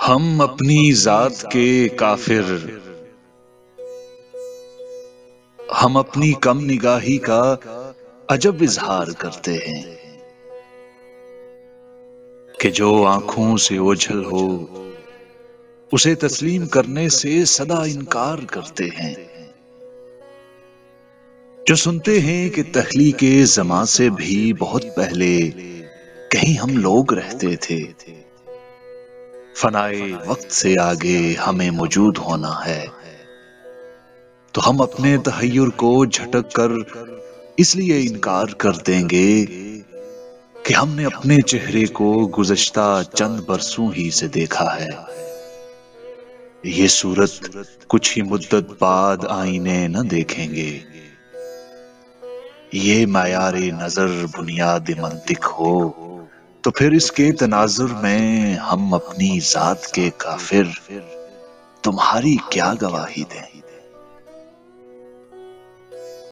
ہم اپنی ذات کے کافر، ہم اپنی کم نگاہی کا عجب اظہار کرتے ہیں کہ جو آنکھوں سے اوجھل ہو اسے تسلیم کرنے سے سدا انکار کرتے ہیں۔ جو سنتے ہیں کہ تخلیق زماں سے بھی بہت پہلے کہیں ہم لوگ رہتے تھے، فنائے وقت سے آگے ہمیں موجود ہونا ہے، تو ہم اپنے تحیر کو جھٹک کر اس لیے انکار کر دیں گے کہ ہم نے اپنے چہرے کو گزشتہ چند برسوں ہی سے دیکھا ہے۔ یہ صورت کچھ ہی مدت بعد آئینے نہ دیکھیں گے۔ یہ معیار نظر بنیاد منطق ہو تو پھر اس کے تناظر میں ہم اپنی ذات کے کافر تمہاری کیا گواہی دیں؟